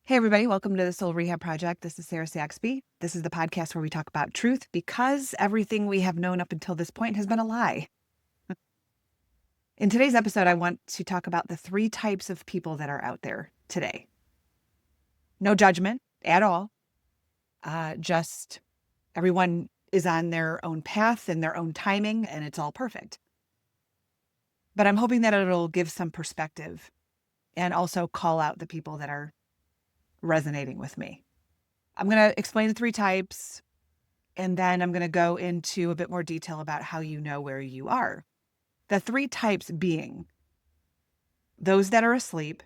Hey, everybody. Welcome to the Soul Rehab Project. This is Sarah Saxby. This is the podcast where we talk about truth because everything we have known up until this point has been a lie. In today's episode, I want to talk about the three types of people that are out there today. No judgment at all. Just everyone is on their own path and their own timing, and it's all perfect. But I'm hoping that it'll give some perspective and also call out the people that are resonating with me. I'm going to explain the three types, and then I'm going to go into a bit more detail about how you know where you are. The three types being those that are asleep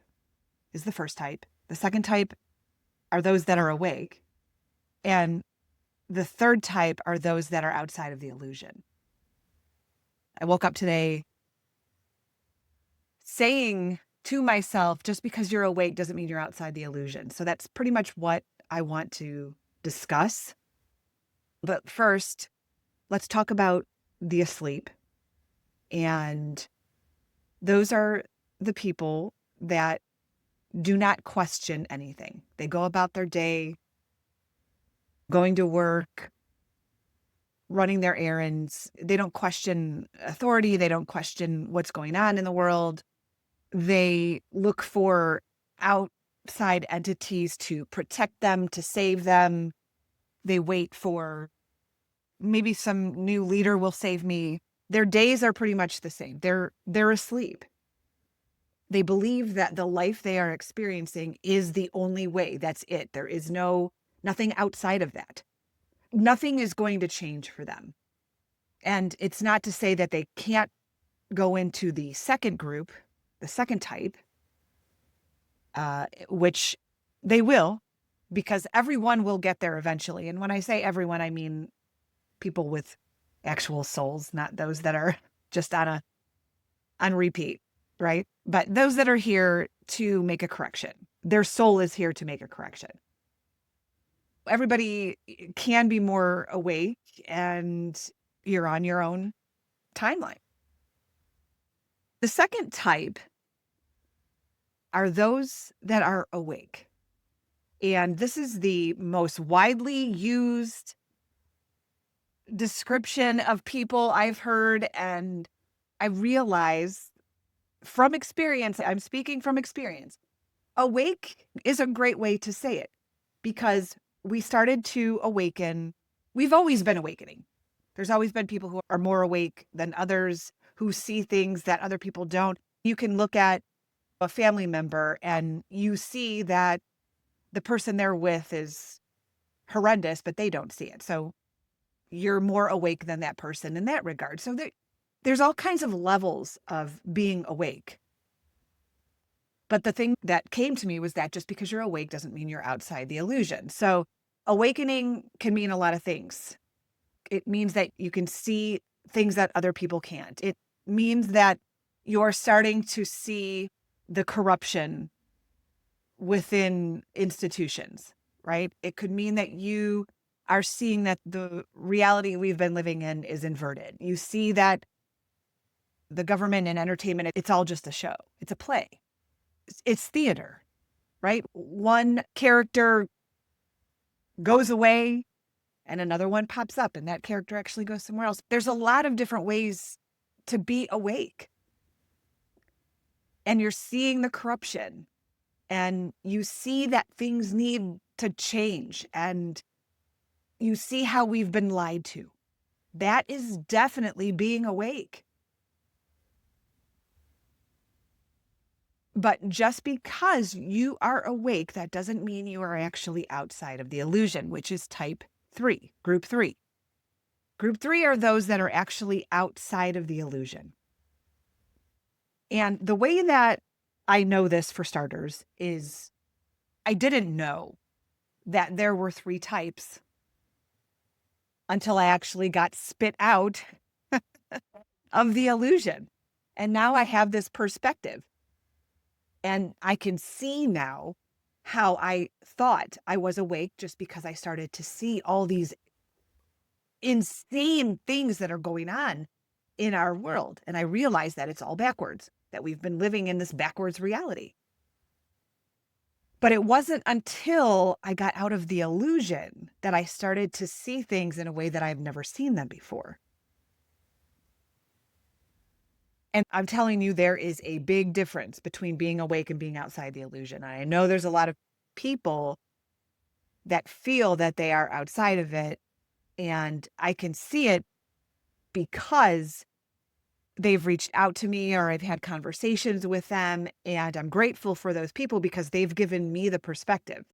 is the first type. The second type are those that are awake. And the third type are those that are outside of the illusion. I woke up today saying to myself, just because you're awake doesn't mean you're outside the illusion. So that's pretty much what I want to discuss. But first, let's talk about the asleep. And those are the people that do not question anything. They go about their day, going to work, running their errands. They don't question authority. They don't question what's going on in the world. They look for outside entities to protect them, to save them. They wait for maybe some new leader will save me. Their days are pretty much the same. They're asleep. They believe that the life they are experiencing is the only way. That's it. There is nothing outside of that. Nothing is going to change for them. And it's not to say that they can't go into the second group, the second type, which they will, because everyone will get there eventually. And when I say everyone, I mean people with actual souls, not those that are just on repeat, right? But those that are here to make a correction. Their soul is here to make a correction. Everybody can be more awake, and you're on your own timeline. The second type are those that are awake. And this is the most widely used description of people I've heard. And I realize from experience, I'm speaking from experience, awake is a great way to say it because we started to awaken. We've always been awakening. There's always been people who are more awake than others, who see things that other people don't. You can look at a family member and you see that the person they're with is horrendous, but they don't see it. So you're more awake than that person in that regard. So there's all kinds of levels of being awake. But the thing that came to me was that just because you're awake doesn't mean you're outside the illusion. So awakening can mean a lot of things. It means that you can see things that other people can't. It means that you're starting to see the corruption within institutions, right? It could mean that you are seeing that the reality we've been living in is inverted. You see that the government and entertainment, it's all just a show. It's a play. It's theater, right? One character goes away and another one pops up and that character actually goes somewhere else. There's a lot of different ways to be awake. And you're seeing the corruption and you see that things need to change and you see how we've been lied to. That is definitely being awake. But just because you are awake, that doesn't mean you are actually outside of the illusion, which is type 3, group 3. Group 3 are those that are actually outside of the illusion. And the way that I know this, for starters, is I didn't know that there were 3 types until I actually got spit out of the illusion. And now I have this perspective. And I can see now how I thought I was awake just because I started to see all these insane things that are going on in our world. And I realized that it's all backwards, that we've been living in this backwards reality. But it wasn't until I got out of the illusion that I started to see things in a way that I've never seen them before. And I'm telling you, there is a big difference between being awake and being outside the illusion. I know there's a lot of people that feel that they are outside of it, and I can see it because they've reached out to me or I've had conversations with them, and I'm grateful for those people because they've given me the perspective.